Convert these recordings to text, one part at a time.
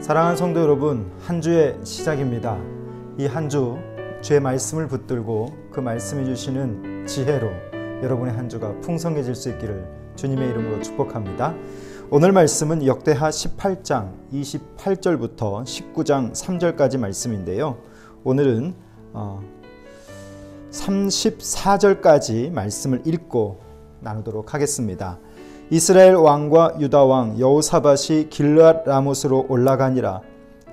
사랑하는 성도 여러분, 한 주의 시작입니다. 이 한 주 주의 말씀을 붙들고 그 말씀이 주시는 지혜로 여러분의 한 주가 풍성해질 수 있기를 주님의 이름으로 축복합니다. 오늘 말씀은 역대하 18장 28절부터 19장 3절까지 말씀인데요. 오늘은 34절까지 말씀을 읽고 나누도록 하겠습니다. 이스라엘 왕과 유다 왕 여호사밧이 길르앗 라못으로 올라가니라.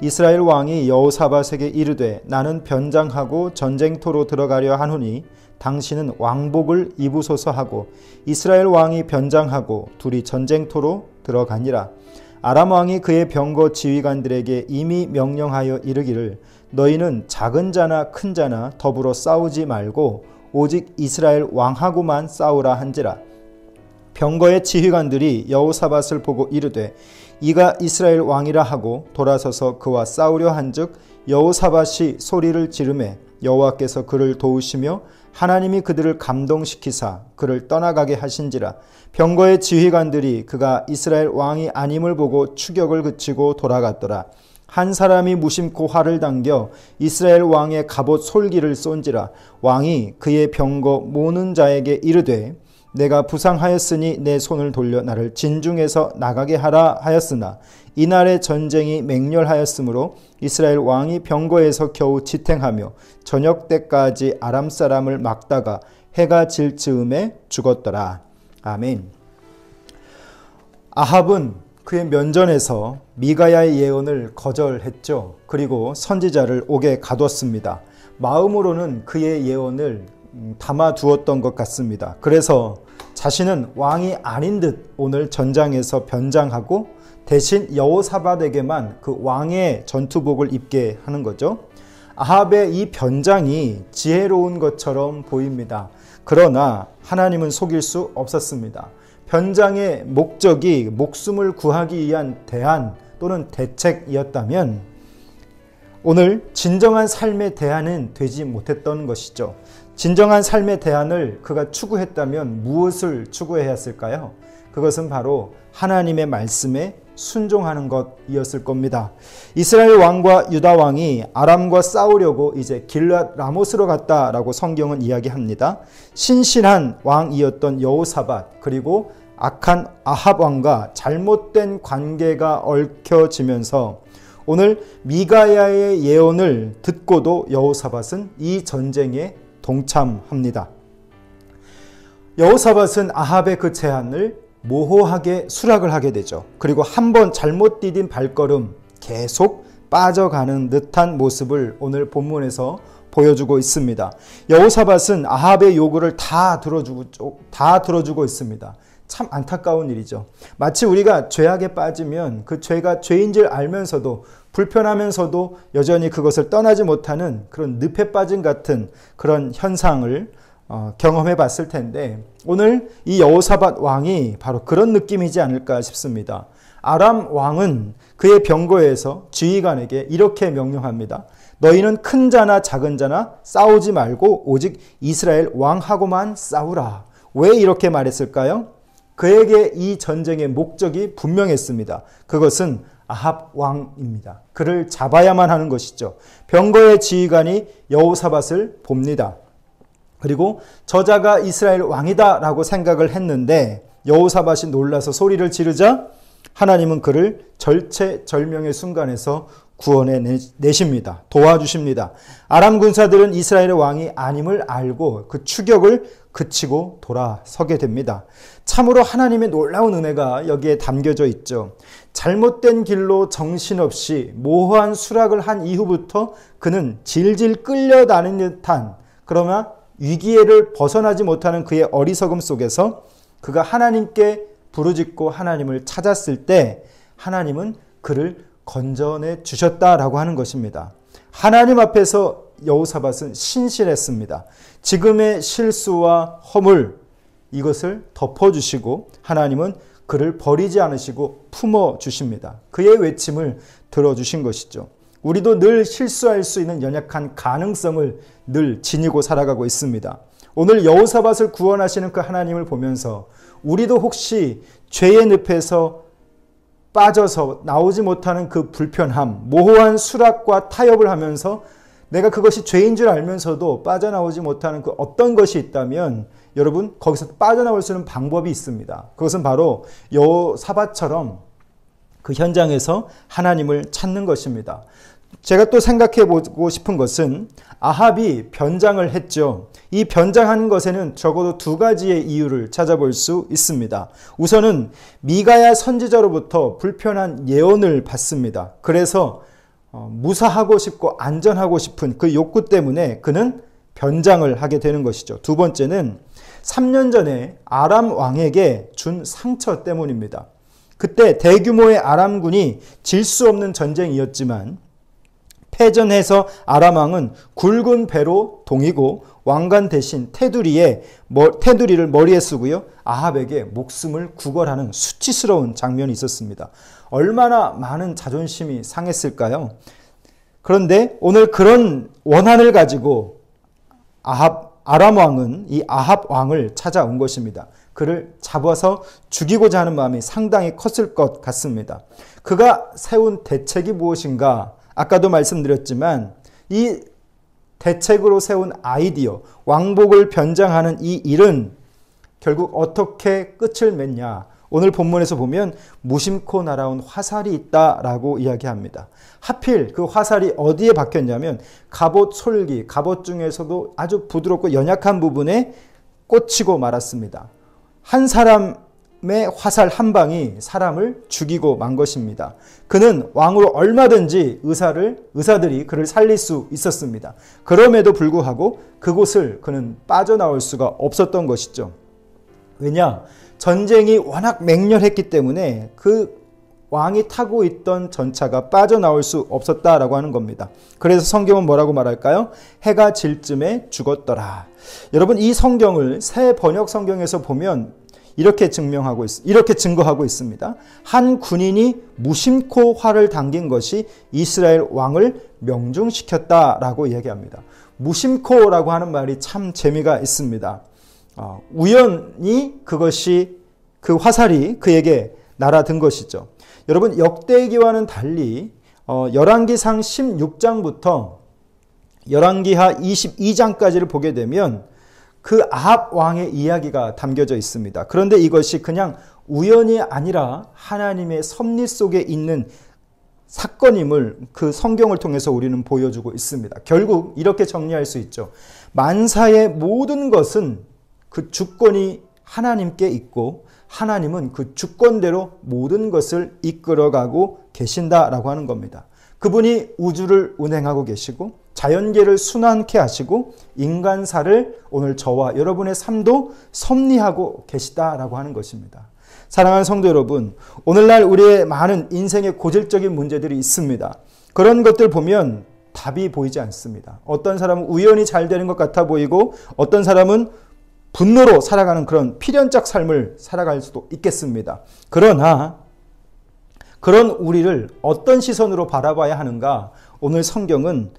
이스라엘 왕이 여호사밧에게 이르되 나는 변장하고 전쟁터로 들어가려 하노니 당신은 왕복을 입으소서 하고 이스라엘 왕이 변장하고 둘이 전쟁터로 들어가니라. 아람 왕이 그의 병거 지휘관들에게 이미 명령하여 이르기를 너희는 작은 자나 큰 자나 더불어 싸우지 말고 오직 이스라엘 왕하고만 싸우라 한지라. 병거의 지휘관들이 여호사밧을 보고 이르되 이가 이스라엘 왕이라 하고 돌아서서 그와 싸우려 한즉 여호사밧이 소리를 지르매 여호와께서 그를 도우시며 하나님이 그들을 감동시키사 그를 떠나가게 하신지라. 병거의 지휘관들이 그가 이스라엘 왕이 아님을 보고 추격을 그치고 돌아갔더라. 한 사람이 무심코 활을 당겨 이스라엘 왕의 갑옷 솔기를 쏜지라. 왕이 그의 병거 모는 자에게 이르되 내가 부상하였으니 내 손을 돌려 나를 진중에서 나가게 하라 하였으나 이날의 전쟁이 맹렬하였으므로 이스라엘 왕이 병거에서 겨우 지탱하며 저녁 때까지 아람 사람을 막다가 해가 질 즈음에 죽었더라. 아멘. 아합은 그의 면전에서 미가야의 예언을 거절했죠. 그리고 선지자를 옥에 가뒀습니다. 마음으로는 그의 예언을 담아두었던 것 같습니다. 그래서 자신은 왕이 아닌 듯 오늘 전장에서 변장하고 대신 여호사밧에게만 그 왕의 전투복을 입게 하는 거죠. 아합의 이 변장이 지혜로운 것처럼 보입니다. 그러나 하나님은 속일 수 없었습니다. 변장의 목적이 목숨을 구하기 위한 대안 또는 대책이었다면 오늘 진정한 삶의 대안은 되지 못했던 것이죠. 진정한 삶의 대안을 그가 추구했다면 무엇을 추구해야 했을까요? 그것은 바로 하나님의 말씀에 순종하는 것이었을 겁니다. 이스라엘 왕과 유다 왕이 아람과 싸우려고 이제 길르앗 라못으로 갔다라고 성경은 이야기합니다. 신실한 왕이었던 여호사밧 그리고 악한 아합 왕과 잘못된 관계가 얽혀지면서 오늘 미가야의 예언을 듣고도 여호사밧은 이 전쟁에 동참합니다. 여호사밧은 아합의 그 제안을 모호하게 수락을 하게 되죠. 그리고 한번 잘못 디딘 발걸음 계속 빠져가는 듯한 모습을 오늘 본문에서 보여주고 있습니다. 여호사밧은 아합의 요구를 다 들어주고 있습니다. 참 안타까운 일이죠. 마치 우리가 죄악에 빠지면 그 죄가 죄인 줄 알면서도 불편하면서도 여전히 그것을 떠나지 못하는 그런 늪에 빠진 같은 그런 현상을 경험해 봤을 텐데 오늘 이 여호사밧 왕이 바로 그런 느낌이지 않을까 싶습니다. 아람 왕은 그의 병거에서 지휘관에게 이렇게 명령합니다. 너희는 큰 자나 작은 자나 싸우지 말고 오직 이스라엘 왕하고만 싸우라. 왜 이렇게 말했을까요? 그에게 이 전쟁의 목적이 분명했습니다. 그것은 아합 왕입니다. 그를 잡아야만 하는 것이죠. 병거의 지휘관이 여호사밧을 봅니다. 그리고 저자가 이스라엘 왕이다 라고 생각을 했는데 여호사밧이 놀라서 소리를 지르자 하나님은 그를 절체절명의 순간에서 구원해 내십니다. 도와주십니다. 아람 군사들은 이스라엘의 왕이 아님을 알고 그 추격을 그치고 돌아서게 됩니다. 참으로 하나님의 놀라운 은혜가 여기에 담겨져 있죠. 잘못된 길로 정신없이 모호한 수락을 한 이후부터 그는 질질 끌려다니는 듯한 그러나 위기를 벗어나지 못하는 그의 어리석음 속에서 그가 하나님께 부르짖고 하나님을 찾았을 때 하나님은 그를 건져내 주셨다라고 하는 것입니다. 하나님 앞에서 여호사밧은 신실했습니다. 지금의 실수와 허물 이것을 덮어주시고 하나님은 그를 버리지 않으시고 품어주십니다. 그의 외침을 들어주신 것이죠. 우리도 늘 실수할 수 있는 연약한 가능성을 늘 지니고 살아가고 있습니다. 오늘 여호사밧을 구원하시는 그 하나님을 보면서 우리도 혹시 죄의 늪에서 빠져서 나오지 못하는 그 불편함, 모호한 수락과 타협을 하면서 내가 그것이 죄인 줄 알면서도 빠져나오지 못하는 그 어떤 것이 있다면 여러분 거기서 빠져나올 수 있는 방법이 있습니다. 그것은 바로 여호사밧처럼 그 현장에서 하나님을 찾는 것입니다. 제가 또 생각해 보고 싶은 것은 아합이 변장을 했죠. 이 변장한 것에는 적어도 두 가지의 이유를 찾아볼 수 있습니다. 우선은 미가야 선지자로부터 불편한 예언을 받습니다. 그래서 무사하고 싶고 안전하고 싶은 그 욕구 때문에 그는 변장을 하게 되는 것이죠. 두 번째는 3년 전에 아람 왕에게 준 상처 때문입니다. 그때 대규모의 아람군이 질 수 없는 전쟁이었지만 패전해서 아람 왕은 굵은 배로 동이고 왕관 대신 테두리를 머리에 쓰고요. 아합에게 목숨을 구걸하는 수치스러운 장면이 있었습니다. 얼마나 많은 자존심이 상했을까요? 그런데 오늘 그런 원한을 가지고 아람 왕은 이 아합 왕을 찾아온 것입니다. 그를 잡아서 죽이고자 하는 마음이 상당히 컸을 것 같습니다. 그가 세운 대책이 무엇인가? 아까도 말씀드렸지만 이 대책으로 세운 아이디어, 왕복을 변장하는 이 일은 결국 어떻게 끝을 맺냐? 오늘 본문에서 보면 무심코 날아온 화살이 있다라고 이야기합니다. 하필 그 화살이 어디에 박혔냐면 갑옷 솔기, 갑옷 중에서도 아주 부드럽고 연약한 부분에 꽂히고 말았습니다. 한 사람의 화살 한 방이 사람을 죽이고 만 것입니다. 그는 왕으로 얼마든지 의사들이 그를 살릴 수 있었습니다. 그럼에도 불구하고 그곳을 그는 빠져나올 수가 없었던 것이죠. 왜냐? 전쟁이 워낙 맹렬했기 때문에 그 왕이 타고 있던 전차가 빠져나올 수 없었다라고 하는 겁니다. 그래서 성경은 뭐라고 말할까요? 해가 질 쯤에 죽었더라. 여러분 이 성경을 새 번역 성경에서 보면 이렇게 증거하고 있습니다. 한 군인이 무심코 활을 당긴 것이 이스라엘 왕을 명중시켰다라고 이야기합니다. 무심코라고 하는 말이 참 재미가 있습니다. 우연히 그 화살이 그에게 날아든 것이죠. 여러분 역대기와는 달리 열왕기상 16장부터 열왕기하 22장까지를 보게 되면 그 아합 왕의 이야기가 담겨져 있습니다. 그런데 이것이 그냥 우연이 아니라 하나님의 섭리 속에 있는 사건임을 그 성경을 통해서 우리는 보여주고 있습니다. 결국 이렇게 정리할 수 있죠. 만사의 모든 것은 그 주권이 하나님께 있고 하나님은 그 주권대로 모든 것을 이끌어가고 계신다라고 하는 겁니다. 그분이 우주를 운행하고 계시고 자연계를 순환케 하시고 인간사를 오늘 저와 여러분의 삶도 섭리하고 계시다라고 하는 것입니다. 사랑하는 성도 여러분, 오늘날 우리의 많은 인생의 고질적인 문제들이 있습니다. 그런 것들 보면 답이 보이지 않습니다. 어떤 사람은 우연히 잘 되는 것 같아 보이고 어떤 사람은 분노로 살아가는 그런 필연적 삶을 살아갈 수도 있겠습니다. 그러나 그런 우리를 어떤 시선으로 바라봐야 하는가? 오늘 성경은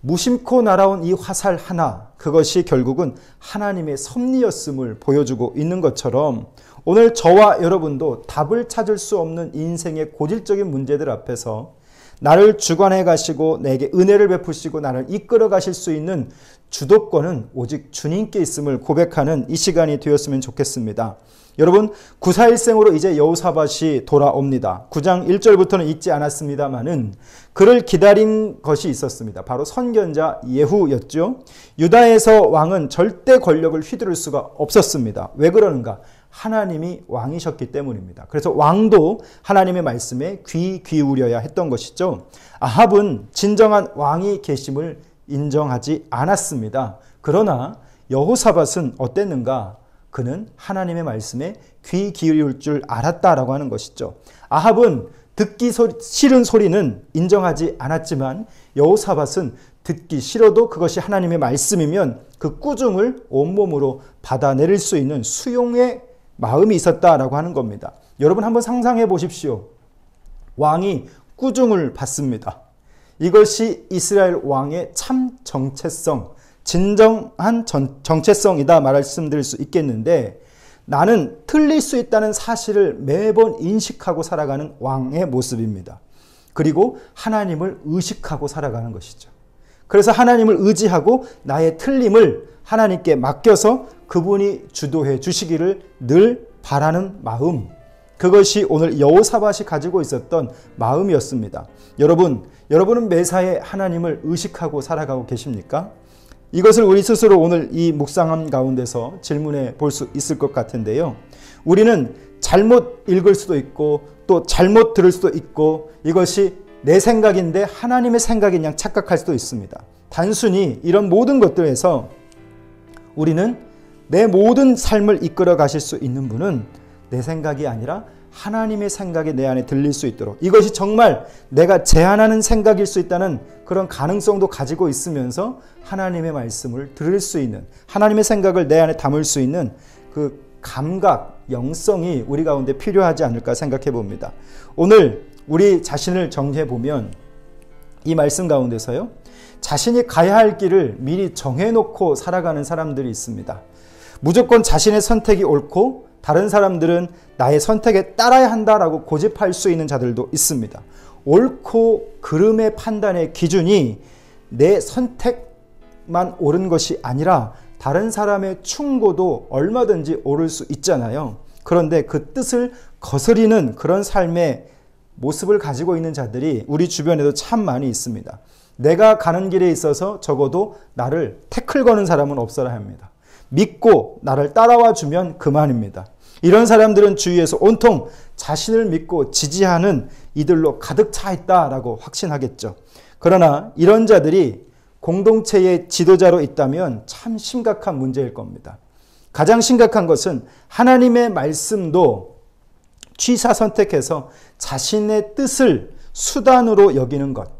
무심코 날아온 이 화살 하나, 그것이 결국은 하나님의 섭리였음을 보여주고 있는 것처럼 오늘 저와 여러분도 답을 찾을 수 없는 인생의 고질적인 문제들 앞에서 나를 주관해 가시고 내게 은혜를 베푸시고 나를 이끌어 가실 수 있는 주도권은 오직 주님께 있음을 고백하는 이 시간이 되었으면 좋겠습니다. 여러분 941생으로 이제 여호사밧이 돌아옵니다. 9장 1절부터는 읽지 않았습니다마는 그를 기다린 것이 있었습니다. 바로 선견자 예후였죠. 유다에서 왕은 절대 권력을 휘두를 수가 없었습니다. 왜 그러는가? 하나님이 왕이셨기 때문입니다. 그래서 왕도 하나님의 말씀에 귀 기울여야 했던 것이죠. 아합은 진정한 왕이 계심을 인정하지 않았습니다. 그러나 여호사밧은 어땠는가? 그는 하나님의 말씀에 귀 기울일 줄 알았다라고 하는 것이죠. 아합은 듣기 싫은 소리는 인정하지 않았지만 여호사밧은 듣기 싫어도 그것이 하나님의 말씀이면 그 꾸중을 온몸으로 받아내릴 수 있는 수용의 마음이 있었다라고 하는 겁니다. 여러분 한번 상상해 보십시오. 왕이 꾸중을 받습니다. 이것이 이스라엘 왕의 참 정체성, 진정한 정체성이다 말씀드릴 수 있겠는데 나는 틀릴 수 있다는 사실을 매번 인식하고 살아가는 왕의 모습입니다. 그리고 하나님을 의식하고 살아가는 것이죠. 그래서 하나님을 의지하고 나의 틀림을 하나님께 맡겨서 그분이 주도해 주시기를 늘 바라는 마음, 그것이 오늘 여호사밧이 가지고 있었던 마음이었습니다. 여러분은 매사에 하나님을 의식하고 살아가고 계십니까? 이것을 우리 스스로 오늘 이 묵상함 가운데서 질문해 볼 수 있을 것 같은데요. 우리는 잘못 읽을 수도 있고 또 잘못 들을 수도 있고 이것이 내 생각인데 하나님의 생각인 양 착각할 수도 있습니다. 단순히 이런 모든 것들에서 우리는 내 모든 삶을 이끌어 가실 수 있는 분은 내 생각이 아니라 하나님의 생각이 내 안에 들릴 수 있도록, 이것이 정말 내가 제안하는 생각일 수 있다는 그런 가능성도 가지고 있으면서 하나님의 말씀을 들을 수 있는, 하나님의 생각을 내 안에 담을 수 있는 그 감각, 영성이 우리 가운데 필요하지 않을까 생각해 봅니다. 오늘 우리 자신을 정리해 보면 이 말씀 가운데서요, 자신이 가야 할 길을 미리 정해놓고 살아가는 사람들이 있습니다. 무조건 자신의 선택이 옳고 다른 사람들은 나의 선택에 따라야 한다라고 고집할 수 있는 자들도 있습니다. 옳고 그름의 판단의 기준이 내 선택만 옳은 것이 아니라 다른 사람의 충고도 얼마든지 옳을 수 있잖아요. 그런데 그 뜻을 거스리는 그런 삶의 모습을 가지고 있는 자들이 우리 주변에도 참 많이 있습니다. 내가 가는 길에 있어서 적어도 나를 태클 거는 사람은 없어야 합니다. 믿고 나를 따라와 주면 그만입니다. 이런 사람들은 주위에서 온통 자신을 믿고 지지하는 이들로 가득 차 있다라고 확신하겠죠. 그러나 이런 자들이 공동체의 지도자로 있다면 참 심각한 문제일 겁니다. 가장 심각한 것은 하나님의 말씀도 취사 선택해서 자신의 뜻을 수단으로 여기는 것,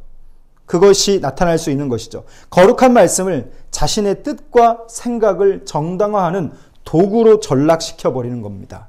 그것이 나타날 수 있는 것이죠. 거룩한 말씀을 자신의 뜻과 생각을 정당화하는 도구로 전락시켜버리는 겁니다.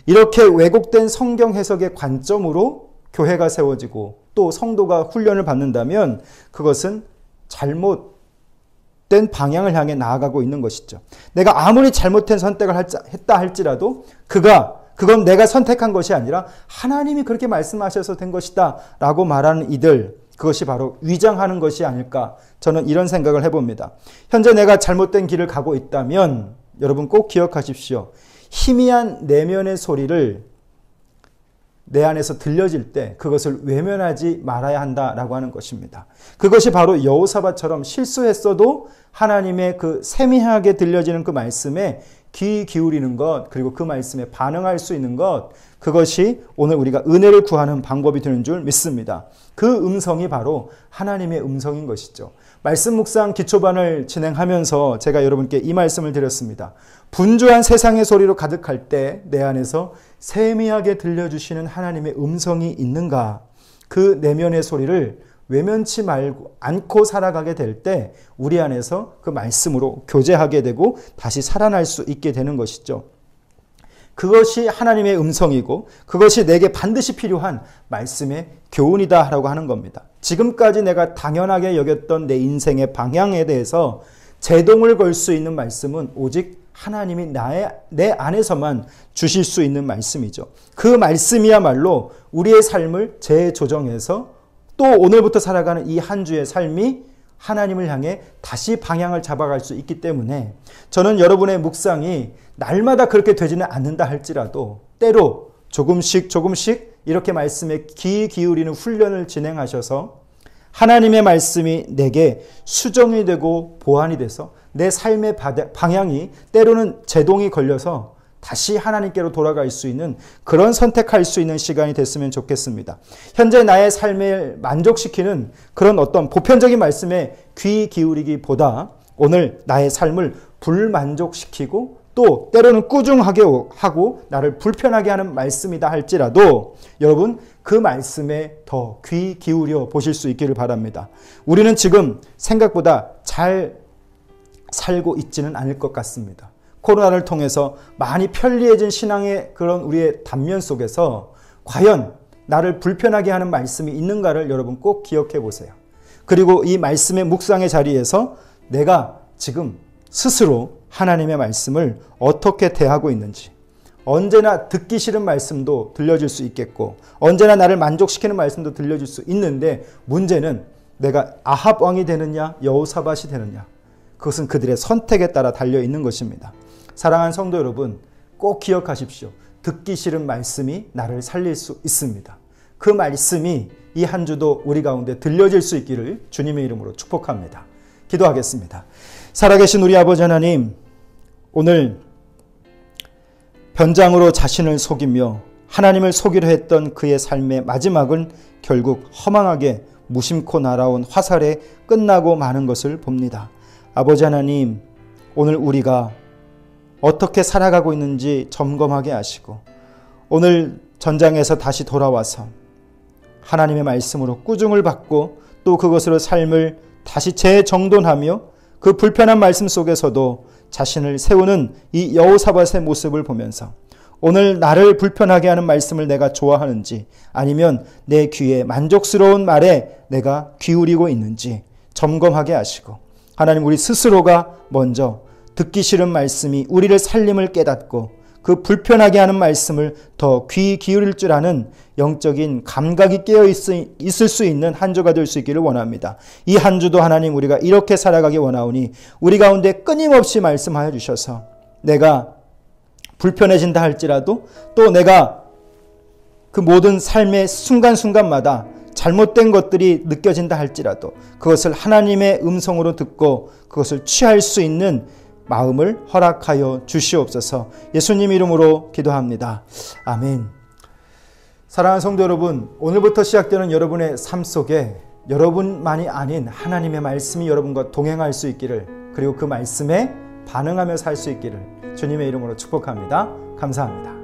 이렇게 왜곡된 성경 해석의 관점으로 교회가 세워지고 또 성도가 훈련을 받는다면 그것은 잘못된 방향을 향해 나아가고 있는 것이죠. 내가 아무리 잘못된 선택을 했다 할지라도 그건 내가 선택한 것이 아니라 하나님이 그렇게 말씀하셔서 된 것이다 라고 말하는 이들, 그것이 바로 위장하는 것이 아닐까, 저는 이런 생각을 해봅니다. 현재 내가 잘못된 길을 가고 있다면 여러분 꼭 기억하십시오. 희미한 내면의 소리를 내 안에서 들려질 때 그것을 외면하지 말아야 한다라고 하는 것입니다. 그것이 바로 여호사밧처럼 실수했어도 하나님의 그 세미하게 들려지는 그 말씀에 귀 기울이는 것, 그리고 그 말씀에 반응할 수 있는 것, 그것이 오늘 우리가 은혜를 구하는 방법이 되는 줄 믿습니다. 그 음성이 바로 하나님의 음성인 것이죠. 말씀 묵상 기초반을 진행하면서 제가 여러분께 이 말씀을 드렸습니다. 분주한 세상의 소리로 가득할 때 내 안에서 세미하게 들려주시는 하나님의 음성이 있는가? 그 내면의 소리를 외면치 않고 살아가게 될 때 우리 안에서 그 말씀으로 교제하게 되고 다시 살아날 수 있게 되는 것이죠. 그것이 하나님의 음성이고 그것이 내게 반드시 필요한 말씀의 교훈이다 라고 하는 겁니다. 지금까지 내가 당연하게 여겼던 내 인생의 방향에 대해서 제동을 걸 수 있는 말씀은 오직 하나님이 내 안에서만 주실 수 있는 말씀이죠. 그 말씀이야말로 우리의 삶을 재조정해서 또 오늘부터 살아가는 이 한 주의 삶이 하나님을 향해 다시 방향을 잡아갈 수 있기 때문에 저는 여러분의 묵상이 날마다 그렇게 되지는 않는다 할지라도 때로 조금씩 이렇게 말씀에 귀 기울이는 훈련을 진행하셔서 하나님의 말씀이 내게 수정이 되고 보완이 돼서 내 삶의 방향이 때로는 제동이 걸려서 다시 하나님께로 돌아갈 수 있는 그런 선택할 수 있는 시간이 됐으면 좋겠습니다. 현재 나의 삶을 만족시키는 그런 어떤 보편적인 말씀에 귀 기울이기보다 오늘 나의 삶을 불만족시키고 또 때로는 꾸중하게 하고 나를 불편하게 하는 말씀이다 할지라도 여러분 그 말씀에 더 귀 기울여 보실 수 있기를 바랍니다. 우리는 지금 생각보다 잘 살고 있지는 않을 것 같습니다. 코로나를 통해서 많이 편리해진 신앙의 그런 우리의 단면 속에서 과연 나를 불편하게 하는 말씀이 있는가를 여러분 꼭 기억해 보세요. 그리고 이 말씀의 묵상의 자리에서 내가 지금 스스로 하나님의 말씀을 어떻게 대하고 있는지, 언제나 듣기 싫은 말씀도 들려줄 수 있겠고 언제나 나를 만족시키는 말씀도 들려줄 수 있는데 문제는 내가 아합 왕이 되느냐 여호사밧이 되느냐 그것은 그들의 선택에 따라 달려있는 것입니다. 사랑하는 성도 여러분 꼭 기억하십시오. 듣기 싫은 말씀이 나를 살릴 수 있습니다. 그 말씀이 이 한 주도 우리 가운데 들려질 수 있기를 주님의 이름으로 축복합니다. 기도하겠습니다. 살아계신 우리 아버지 하나님 오늘 변장으로 자신을 속이며 하나님을 속이려 했던 그의 삶의 마지막은 결국 허망하게 무심코 날아온 화살에 끝나고 마는 것을 봅니다. 아버지 하나님 오늘 우리가 어떻게 살아가고 있는지 점검하게 하시고 오늘 전장에서 다시 돌아와서 하나님의 말씀으로 꾸중을 받고 또 그것으로 삶을 다시 재정돈하며 그 불편한 말씀 속에서도 자신을 세우는 이 여호사밧의 모습을 보면서 오늘 나를 불편하게 하는 말씀을 내가 좋아하는지 아니면 내 귀에 만족스러운 말에 내가 기울이고 있는지 점검하게 하시고 하나님 우리 스스로가 먼저 듣기 싫은 말씀이 우리를 살림을 깨닫고 그 불편하게 하는 말씀을 더 귀 기울일 줄 아는 영적인 감각이 깨어 있을 수 있는 한 주가 될 수 있기를 원합니다. 이 한 주도 하나님 우리가 이렇게 살아가기 원하오니 우리 가운데 끊임없이 말씀하여 주셔서 내가 불편해진다 할지라도 또 내가 그 모든 삶의 순간순간마다 잘못된 것들이 느껴진다 할지라도 그것을 하나님의 음성으로 듣고 그것을 취할 수 있는 마음을 허락하여 주시옵소서. 예수님 이름으로 기도합니다. 아멘. 사랑하는 성도 여러분, 오늘부터 시작되는 여러분의 삶 속에 여러분만이 아닌 하나님의 말씀이 여러분과 동행할 수 있기를 그리고 그 말씀에 반응하며 살 수 있기를 주님의 이름으로 축복합니다. 감사합니다.